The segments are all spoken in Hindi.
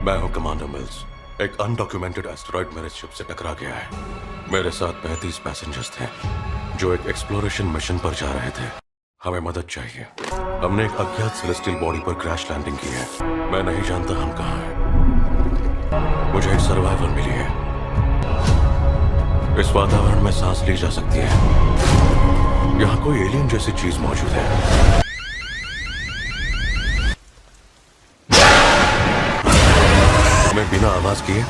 मैं हूं कमांडर मिल्स। एक अनडॉक्यूमेंटेड एस्टेरॉयड मेरे शिप से टकरा गया है। मेरे साथ 35 पैसेंजर्स थे जो एक एक्सप्लोरेशन मिशन पर जा रहे थे। हमें मदद चाहिए। हमने एक अज्ञात सेलेस्टियल बॉडी पर क्रैश लैंडिंग की है। मैं नहीं जानता हम कहाँ हैं। मुझे एक सर्वाइवल मिली है। इस वातावरण में सांस ली जा सकती है। यहाँ कोई एलियन जैसी चीज मौजूद है। मैं बिना आवाज किए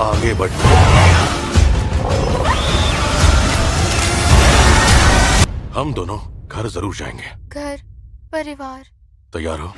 आगे बढ़। हम दोनों घर जरूर जाएंगे। घर, परिवार। तैयार हो?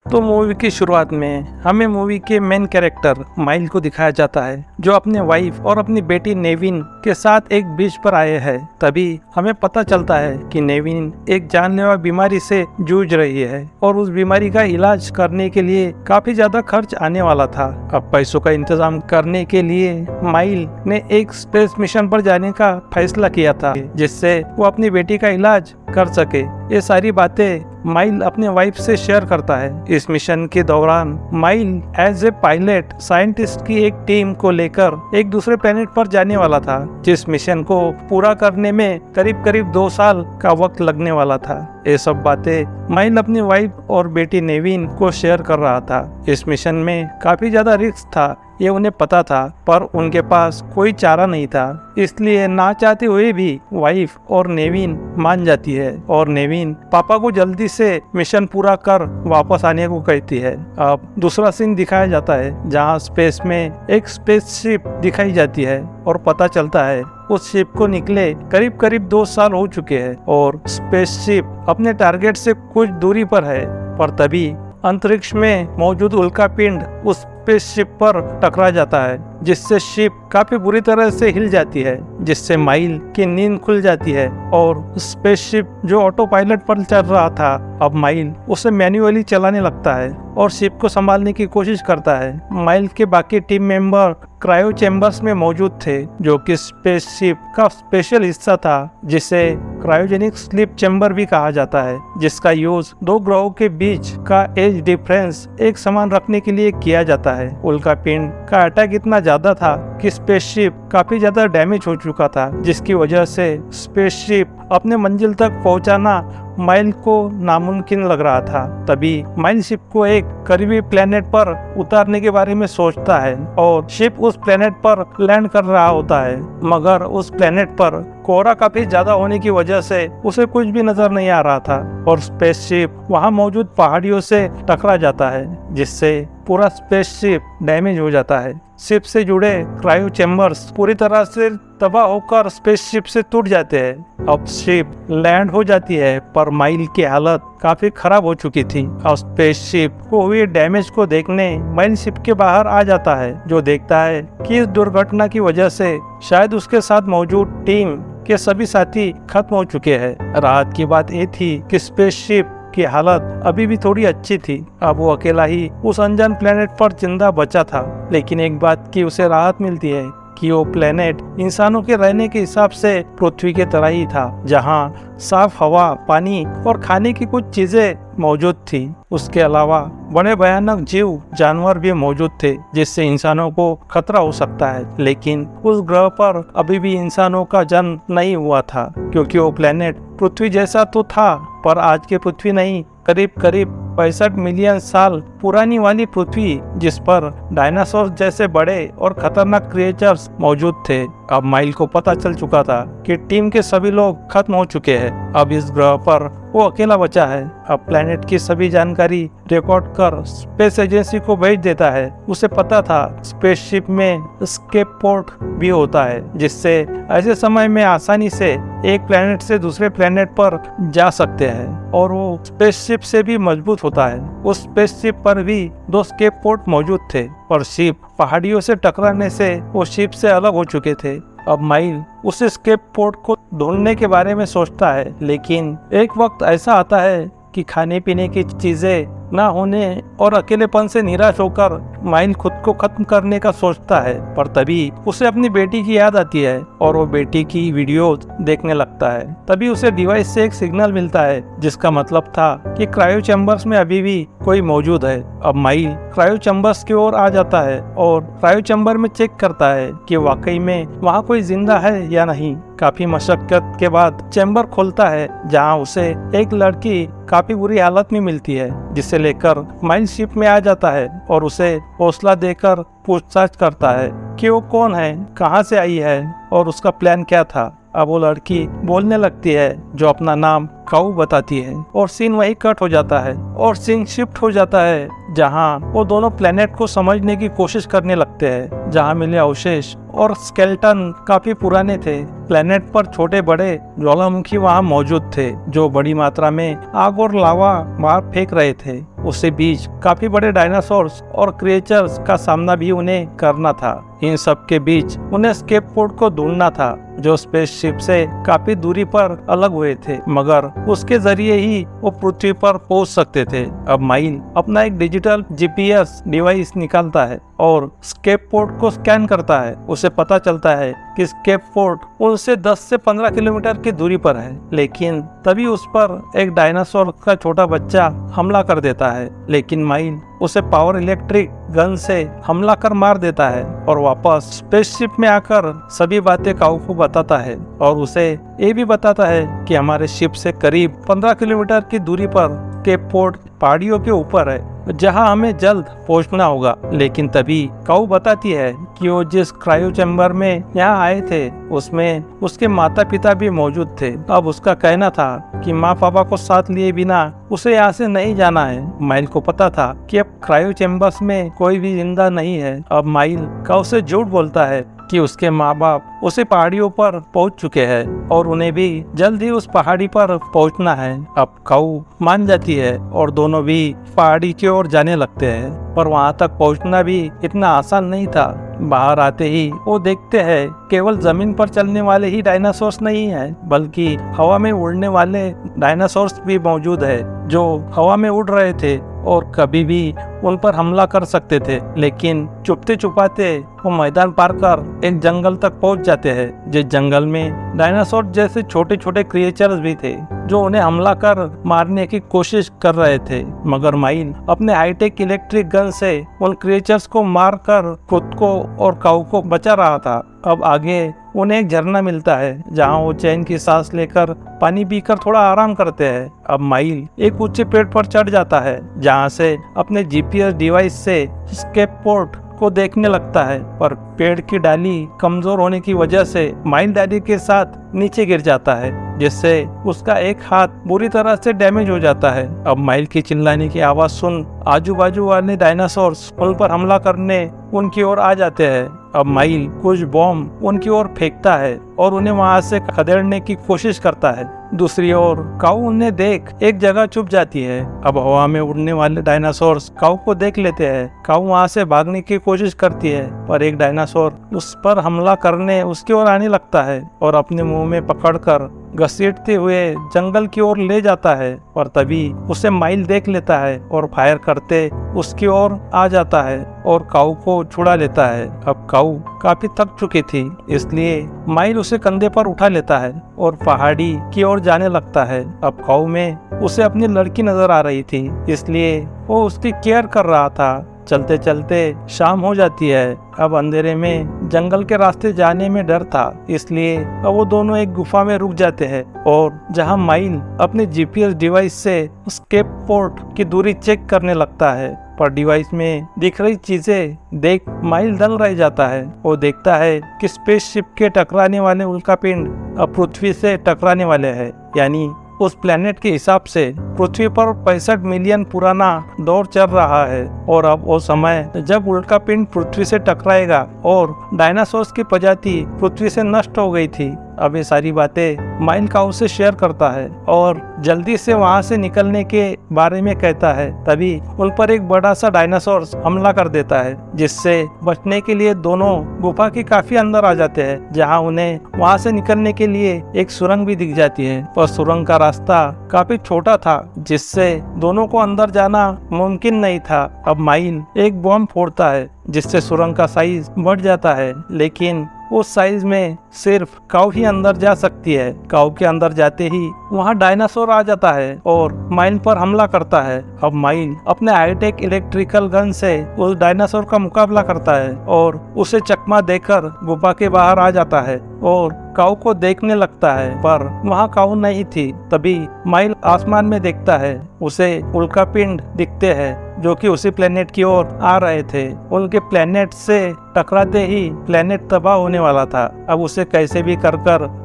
तो मूवी की शुरुआत में हमें मूवी के मेन कैरेक्टर माइल को दिखाया जाता है, जो अपने वाइफ और अपनी बेटी नेविन के साथ एक बीच पर आए हैं। तभी हमें पता चलता है कि नेविन एक जानलेवा बीमारी से जूझ रही है और उस बीमारी का इलाज करने के लिए काफी ज्यादा खर्च आने वाला था। अब पैसों का इंतजाम करने के लिए माइल ने एक स्पेस मिशन पर जाने का फैसला किया था, जिससे वो अपनी बेटी का इलाज कर सके। ये सारी बातें माइल अपने वाइफ से शेयर करता है। इस मिशन के दौरान mile as a pilot scientist की एक टीम को लेकर एक दूसरे प्लेनेट पर जाने वाला था, जिस मिशन को पूरा करने में करीब 2 साल का वक्त लगने वाला था। ये सब बातें माइल अपनी वाइफ और बेटी नेविन को शेयर कर रहा था। इस मिशन में काफी ज्यादा रिस्क था, ये उन्हें पता था, पर उनके पास कोई चारा नहीं था। इसलिए ना चाहते हुए भी वाइफ और नेविन मान जाती है और नेविन पापा को जल्दी से मिशन पूरा कर वापस आने को कहती है। अब दूसरा सीन दिखाया जाता है, जहां स्पेस में एक स्पेसशिप दिखाई जाती है और पता चलता है उस शिप को निकले करीब 2 साल हो चुके हैं और स्पेसशिप अपने टारगेट से कुछ दूरी पर है। पर तभी अंतरिक्ष में मौजूद उल्कापिंड उस स्पेसशिप पर टकरा जाता है, जिससे शिप काफी बुरी तरह से हिल जाती है, जिससे माइल की नींद खुल जाती है और स्पेसशिप जो ऑटो पायलट पर चल रहा था, अब माइल उसे मैन्युअली चलाने लगता है और शिप को संभालने की कोशिश करता है। माइल के बाकी टीम मेंबर क्रायो चैम्बर्स में मौजूद थे, जो कि स्पेसशिप का स्पेशल हिस्सा था, जिसे क्रायोजेनिक स्लीप चैम्बर भी कहा जाता है, जिसका यूज 2 ग्रहों के बीच का एज डिफरेंस एक समान रखने के लिए किया जाता है। उल्कापिंड का अटैक इतना ज्यादा था कि स्पेसशिप काफी ज्यादा डैमेज हो चुका था, जिसकी वजह से स्पेसशिप अपने मंजिल तक पहुंचाना माइल को नामुमकिन लग रहा था। तभी माइल शिप को एक करीबी प्लेनेट पर उतारने के बारे में सोचता है और शिप उस प्लेनेट पर लैंड कर रहा होता है, मगर उस प्लेनेट पर कोहरा काफी ज्यादा होने की वजह से उसे कुछ भी नजर नहीं आ रहा था और स्पेसशिप वहां मौजूद पहाड़ियों से टकरा जाता है, जिससे पूरा स्पेसशिप डैमेज हो जाता है। शिप से जुड़े क्रायो चैम्बर्स पूरी तरह से तबाह होकर स्पेसशिप से टूट जाते हैं। अब शिप लैंड हो जाती है, पर माइल की हालत काफी खराब हो चुकी थी और स्पेसशिप को हुए डैमेज को देखने माइल शिप के बाहर आ जाता है, जो देखता है कि इस दुर्घटना की वजह से शायद उसके साथ मौजूद टीम के सभी साथी खत्म हो चुके हैं। राहत की बात ये थी कि स्पेसशिप की हालत अभी भी थोड़ी अच्छी थी। अब वो अकेला ही उस अनजान प्लेनेट पर जिंदा बचा था, लेकिन एक बात की उसे राहत मिलती है कि वो प्लेनेट इंसानों के रहने के हिसाब से पृथ्वी के तरह ही था, जहाँ साफ हवा, पानी और खाने की कुछ चीजें मौजूद थी। उसके अलावा बड़े भयानक जीव जानवर भी मौजूद थे, जिससे इंसानों को खतरा हो सकता है। लेकिन उस ग्रह पर अभी भी इंसानों का जन्म नहीं हुआ था, क्योंकि वो प्लेनेट पृथ्वी जैसा तो था, पर आज के पृथ्वी नहीं, करीब 65 मिलियन साल पुरानी वाली पृथ्वी, जिस पर डायनासोर जैसे बड़े और खतरनाक क्रिएचर्स मौजूद थे। अब माइल को पता चल चुका था कि टीम के सभी लोग खत्म हो चुके हैं। अब इस ग्रह पर वो अकेला बचा है। अब प्लेनेट की सभी जानकारी रिकॉर्ड कर स्पेस एजेंसी को भेज देता है। उसे पता था स्पेसशिप में एस्केप पोर्ट भी होता है, जिससे ऐसे समय में आसानी से एक प्लेनेट से दूसरे प्लेनेट पर जा सकते हैं और वो स्पेसशिप से भी मजबूत होता है। उस स्पेसशिप पर भी 2 एस्केप पोर्ट मौजूद थे, पर शिप पहाड़ियों से टकराने से वो शिप से अलग हो चुके थे। अब माइल उस एस्केप पोर्ट को ढूंढने के बारे में सोचता है, लेकिन एक वक्त ऐसा आता है कि खाने पीने की चीजें ना होने और अकेलेपन से निराश होकर माइल खुद को खत्म करने का सोचता है, पर तभी उसे अपनी बेटी की याद आती है और वो बेटी की वीडियोस देखने लगता है। तभी उसे डिवाइस से एक सिग्नल मिलता है जिसका मतलब था कि क्रायो चैम्बर्स में अभी भी कोई मौजूद है। अब माइल क्रायो चैम्बर्स की ओर आ जाता है और क्रायो चैम्बर में चेक करता है कि वाकई में वहाँ कोई जिंदा है या नहीं। काफी मशक्कत के बाद चैम्बर खोलता है जहाँ उसे एक लड़की काफी बुरी हालत में मिलती है, जिसे लेकर माइल शिप में आ जाता है और उसे हौसला देकर पूछताछ करता है कि वो कौन है, कहाँ से आई है और उसका प्लान क्या था। अब वो लड़की बोलने लगती है जो अपना नाम काऊ बताती है और सीन वही कट हो जाता है और सीन शिफ्ट हो जाता है जहाँ वो दोनों प्लेनेट को समझने की कोशिश करने लगते हैं, जहाँ मिले अवशेष और स्केलेटन काफी पुराने थे। प्लेनेट पर छोटे बड़े ज्वालामुखी वहाँ मौजूद थे जो बड़ी मात्रा में आग और लावा बाहर फेंक रहे थे। उसके बीच काफी बड़े डायनासोर्स और क्रिएचर्स का सामना भी उन्हें करना था। इन सब के बीच उन्हें स्केप पोर्ट को ढूंढना था जो स्पेसशिप से काफी दूरी पर अलग हुए थे, मगर उसके जरिए ही वो पृथ्वी पर पहुंच सकते थे। अब माइल अपना एक डिजिटल जीपीएस डिवाइस निकालता है और स्केप पोर्ट को स्कैन करता है। उसे पता चलता है कि स्केप पोर्ट उनसे 10 से 15 किलोमीटर की दूरी पर है, लेकिन तभी उस पर एक डायनासोर का छोटा बच्चा हमला कर देता है। लेकिन माइल उसे पावर इलेक्ट्रिक गन से हमला कर मार देता है और वापस स्पेसशिप में आकर सभी बातें काऊ को बताता है और उसे ये भी बताता है कि हमारे शिप से करीब 15 किलोमीटर की दूरी पर केप पोर्ट पहाड़ियों के ऊपर है जहां हमें जल्द पहुंचना होगा। लेकिन तभी काऊ बताती है कि वो जिस क्रायो चैम्बर में यहाँ आए थे उसमें उसके माता पिता भी मौजूद थे। अब उसका कहना था कि माँ पापा को साथ लिए बिना उसे यहाँ से नहीं जाना है। माइल को पता था कि अब क्रायो चैम्बर्स में कोई भी जिंदा नहीं है। अब माइल काऊ से झूठ बोलता है कि उसके माँ बाप उसे पहाड़ियों पर पहुंच चुके हैं और उन्हें भी जल्द ही उस पहाड़ी पर पहुंचना है। अब काऊ मान जाती है और दोनों भी पहाड़ी की ओर जाने लगते हैं, पर वहां तक पहुंचना भी इतना आसान नहीं था। बाहर आते ही वो देखते हैं केवल जमीन पर चलने वाले ही डायनासोर्स नहीं है, बल्कि हवा में उड़ने वाले डायनासोर्स भी मौजूद है जो हवा में उड़ रहे थे और कभी भी उन पर हमला कर सकते थे। लेकिन छुपते छुपाते वो मैदान पार कर एक जंगल तक पहुंच जाते हैं, जिस जंगल में डायनासोर जैसे छोटे छोटे क्रिएचर्स भी थे जो उन्हें हमला कर मारने की कोशिश कर रहे थे, मगर माइल अपने हाईटेक इलेक्ट्रिक गन से उन क्रिएचर्स को मार कर खुद को और काऊ को बचा रहा था। अब आगे उन्हें एक झरना मिलता है जहां वो चैन की सांस लेकर पानी पीकर थोड़ा आराम करते हैं। अब माइल एक ऊंचे पेड़ पर चढ़ जाता है जहां से अपने जीपीएस डिवाइस से स्केप पोर्ट को देखने लगता है, पर पेड़ की डाली कमजोर होने की वजह से माइल डाली के साथ नीचे गिर जाता है, जिससे उसका एक हाथ बुरी तरह से डैमेज हो जाता है। अब माइल की चिल्लाने की आवाज सुन आजू बाजू वाले डायनासोर्स उन पर हमला करने उनकी ओर आ जाते हैं। अब माइल कुछ बॉम्ब उनकी ओर फेंकता है और उन्हें वहां से खदेड़ने की कोशिश करता है। दूसरी ओर काऊ उन्हें देख एक जगह छुप जाती है। अब हवा में उड़ने वाले डायनासोर्स काऊ को देख लेते हैं। काऊ वहां से भागने की कोशिश करती है, पर एक डायनासोर उस पर हमला करने उसकी ओर आने लगता है और अपने मुंह में पकड़कर घसीटते हुए जंगल की ओर ले जाता है, पर तभी उसे माइल देख लेता है और फायर करते उसकी ओर आ जाता है और काऊ को छुड़ा लेता है। अब काऊ काफी थक चुकी थी, इसलिए माइल उसे कंधे पर उठा लेता है और पहाड़ी की ओर जाने लगता है। अब काऊ में उसे अपनी लड़की नजर आ रही थी, इसलिए वो उसकी केयर कर रहा था। चलते चलते शाम हो जाती है। अब अंधेरे में जंगल के रास्ते जाने में डर था, इसलिए अब वो दोनों एक गुफा में रुक जाते हैं और जहां माइल अपने जीपीएस डिवाइस से स्केप पोर्ट की दूरी चेक करने लगता है, पर डिवाइस में दिख रही चीजें देख माइल दंग रह जाता है। वो देखता है कि स्पेसशिप के टकराने वाले उल्कापिंड अब पृथ्वी से टकराने वाले हैं, यानी उस प्लेनेट के हिसाब से पृथ्वी पर 65 मिलियन पुराना दौर चल रहा है और अब वो समय जब उल्कापिंड पृथ्वी से टकराएगा और डायनासोर्स की प्रजाति पृथ्वी से नष्ट हो गई थी अब ये सारी बातें माइल काऊ से शेयर करता है और जल्दी से वहाँ से निकलने के बारे में कहता है। तभी उन पर एक बड़ा सा डायनासोर हमला कर देता है, जिससे बचने के लिए दोनों गुफा के काफी अंदर आ जाते हैं, जहाँ उन्हें वहाँ से निकलने के लिए एक सुरंग भी दिख जाती है। पर सुरंग का रास्ता काफी छोटा था, जिससे दोनों को अंदर जाना मुमकिन नहीं था। अब माइल एक बॉम्ब फोड़ता है, जिससे सुरंग का साइज बढ़ जाता है, लेकिन उस साइज में सिर्फ काऊ ही अंदर जा सकती है। काऊ के अंदर जाते ही वहाँ डायनासोर आ जाता है और माइल पर हमला करता है। अब माइल अपने हाईटेक इलेक्ट्रिकल गन से उस डायनासोर का मुकाबला करता है और उसे चकमा देकर गुफा के बाहर आ जाता है और काऊ को देखने लगता है, पर वहाँ काऊ नहीं थी। तभी माइल आसमान में देखता है, उसे उल्कापिंड दिखते हैं जो कि उसी प्लेनेट की ओर आ रहे थे। उनके प्लेनेट से टकराते ही प्लेनेट तबाह होने वाला था। अब उसे कैसे भी कर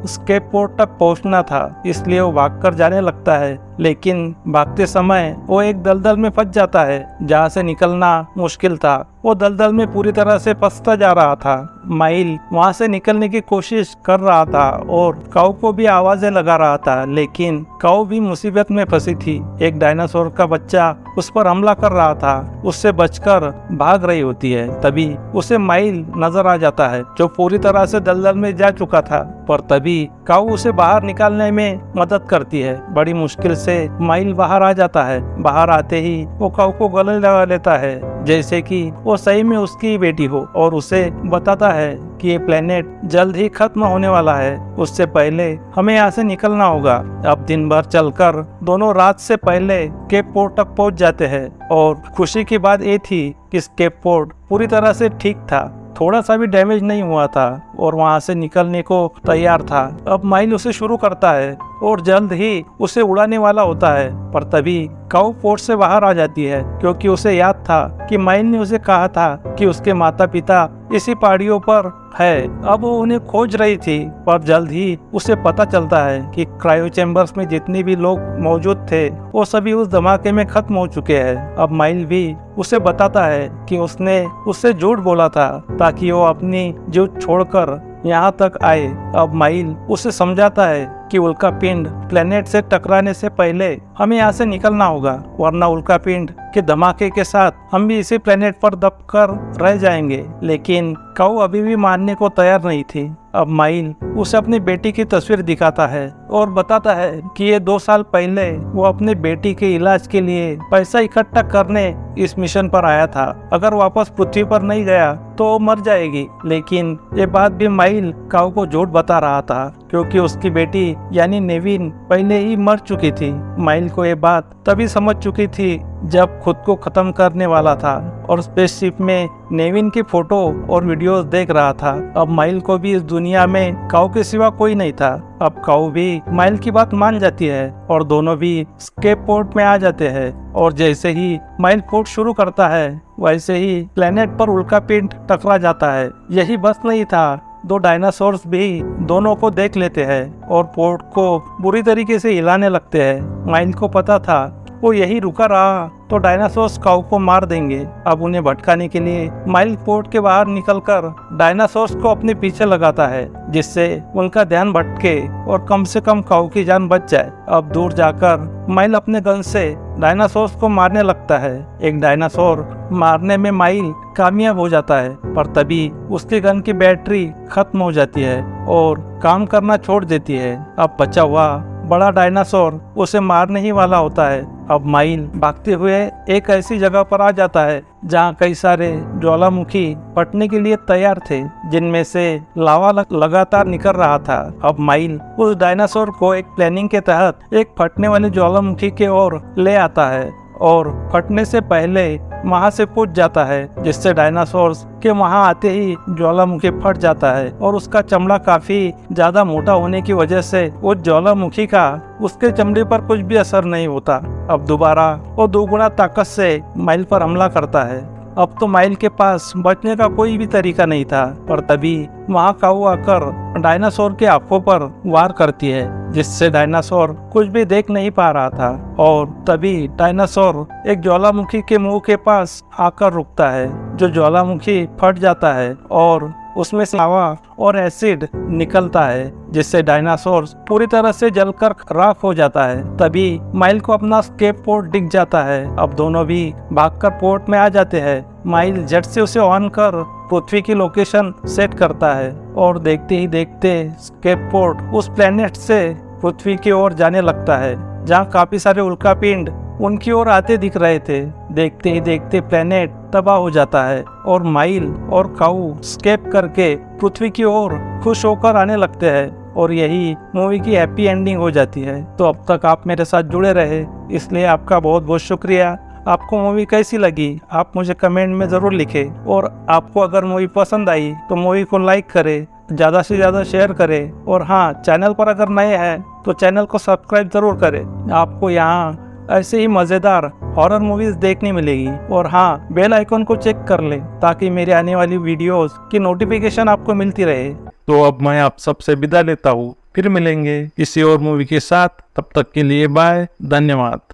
स्केप पोर्ट तक पहुंचना था, इसलिए वो भागकर जाने लगता है, लेकिन भागते समय वो एक दलदल में फंस जाता है, जहाँ से निकलना मुश्किल था। वो दलदल में पूरी तरह से फंसता जा रहा था। माइल वहाँ से निकलने की कोशिश कर रहा था और काऊ को भी आवाजें लगा रहा था, लेकिन काऊ भी मुसीबत में फंसी थी। एक डायनासोर का बच्चा उस पर हमला कर रहा था, उससे बचकर भाग रही होती है। तभी उसे माइल नजर आ जाता है, जो पूरी तरह से दलदल में जा चुका था, पर तभी काऊ उसे बाहर निकालने में मदद करती है। बड़ी मुश्किल से माइल बाहर आ जाता है। बाहर आते ही वो काऊ को गले लगा लेता है, जैसे कि वो सही में उसकी बेटी हो, और उसे बताता है कि ये प्लेनेट जल्द ही खत्म होने वाला है, उससे पहले हमें यहाँ से निकलना होगा। अब दिन भर चलकर दोनों रात से पहले केप पोर्ट तक पहुँच जाते हैं, और खुशी की बात ये थी कि केप पोर्ट पूरी तरह से ठीक था, थोड़ा सा भी डैमेज नहीं हुआ था और वहाँ से निकलने को तैयार था। अब माइल उसे शुरू करता है और जल्द ही उसे उड़ाने वाला होता है, पर तभी काऊ पोर्ट से बाहर आ जाती है, क्योंकि उसे याद था कि माइल ने उसे कहा था कि उसके माता पिता इसी पहाड़ियों पर है। अब वो उन्हें खोज रही थी, पर जल्द ही उसे पता चलता है कि क्रायो चैम्बर्स में जितने भी लोग मौजूद थे वो सभी उस धमाके में खत्म हो चुके हैं। अब माइल भी उसे बताता है कि उसने उससे झूठ बोला था ताकि वो अपनी जीव छोड़कर यहाँ तक आए। अब माइल उसे समझाता है कि उल्कापिंड प्लेनेट से टकराने से पहले हमें यहाँ से निकलना होगा, वरना उल्कापिंड के धमाके के साथ हम भी इसी प्लेनेट पर दबकर रह जाएंगे। लेकिन काऊ अभी भी मानने को तैयार नहीं थी। अब माइल उसे अपनी बेटी की तस्वीर दिखाता है और बताता है कि ये 2 साल पहले वो अपने बेटी के इलाज के लिए पैसा इकट्ठा करने इस मिशन पर आया था। अगर वापस पृथ्वी पर नहीं गया तो वो मर जाएगी। लेकिन ये बात भी माइल काऊ को झूठ बता रहा था, क्योंकि उसकी बेटी यानी नेविन पहले ही मर चुकी थी। माइल को ये बात तभी समझ चुकी थी जब खुद को खत्म करने वाला था और स्पेसशिप में नेविन की फोटो और वीडियोस देख रहा था। अब माइल को भी इस दुनिया में काऊ के सिवा कोई नहीं था। अब काऊ भी माइल की बात मान जाती है और दोनों भी स्केप पोर्ट में आ जाते हैं, और जैसे ही माइल पोर्ट शुरू करता है वैसे ही प्लेनेट पर उल्कापिंड टकरा जाता है। यही बस नहीं था, 2 डायनासोर्स भी दोनों को देख लेते हैं और पोर्ट को बुरी तरीके से हिलाने लगते हैं। माइल को पता था वो यही रुका रहा तो डायनासोर्स काऊ को मार देंगे। अब उन्हें भटकाने के लिए माइल पोर्ट के बाहर निकलकर डायनासोर्स को अपने पीछे लगाता है, जिससे उनका ध्यान भटके और कम से कम काऊ की जान बच जाए। अब दूर जाकर माइल अपने गन से डायनासोर्स को मारने लगता है। एक डायनासोर मारने में माइल कामयाब हो जाता है, पर तभी उसके गन की बैटरी खत्म हो जाती है और काम करना छोड़ देती है। अब बचा हुआ बड़ा डायनासोर उसे मारने ही वाला होता है। अब माइल भागते हुए एक ऐसी जगह पर आ जाता है जहाँ कई सारे ज्वालामुखी फटने के लिए तैयार थे, जिनमें से लावा लगातार निकल रहा था। अब माइल उस डायनासोर को एक प्लानिंग के तहत एक फटने वाले ज्वालामुखी के ओर ले आता है और फटने से पहले वहाँ से कूद जाता है, जिससे डायनासोर्स के वहाँ आते ही ज्वालामुखी फट जाता है और उसका चमड़ा काफी ज्यादा मोटा होने की वजह से उस ज्वालामुखी का उसके चमड़े पर कुछ भी असर नहीं होता। अब दोबारा वो 2 गुना ताकत से माइल पर हमला करता है। अब तो माइल के पास बचने का कोई भी तरीका नहीं था, पर तभी वहाँ काऊ आकर डायनासोर के आंखों पर वार करती है, जिससे डायनासोर कुछ भी देख नहीं पा रहा था। और तभी डायनासोर एक ज्वालामुखी के मुंह के पास आकर रुकता है, जो ज्वालामुखी फट जाता है और उसमें से लावा और एसिड निकलता है, जिससे डायनासोर पूरी तरह से जलकर राख हो जाता है। तभी माइल को अपना स्केप पोर्ट दिख जाता है। अब दोनों भी भागकर पोर्ट में आ जाते हैं। माइल झट से उसे ऑन कर पृथ्वी की लोकेशन सेट करता है और देखते ही देखते स्केप पोर्ट उस प्लेनेट से पृथ्वी की ओर जाने लगता है, जहाँ काफी सारे उल्कापिंड उनकी ओर आते दिख रहे थे। देखते ही देखते प्लेनेट तबाह हो जाता है और माइल और काऊ स्केप करके पृथ्वी की ओर खुश होकर आने लगते हैं और यही मूवी की हैप्पी एंडिंग हो जाती है। तो अब तक आप मेरे साथ जुड़े रहे, इसलिए आपका बहुत बहुत शुक्रिया। आपको मूवी कैसी लगी आप मुझे कमेंट में ज़रूर लिखें और आपको अगर मूवी पसंद आई तो मूवी को लाइक करें, ज़्यादा से ज़्यादा शेयर करें और हाँ, चैनल पर अगर नए हैं तो चैनल को सब्सक्राइब ज़रूर करें। आपको यहाँ ऐसे ही मज़ेदार हॉरर मूवीज़ देखने मिलेगी। और हाँ, बेल आइकन को चेक कर लें ताकि मेरे आने वाली वीडियोस की नोटिफिकेशन आपको मिलती रहे। तो अब मैं आप सबसे विदा लेता हूँ, फिर मिलेंगे किसी और मूवी के साथ। तब तक के लिए बाय, धन्यवाद।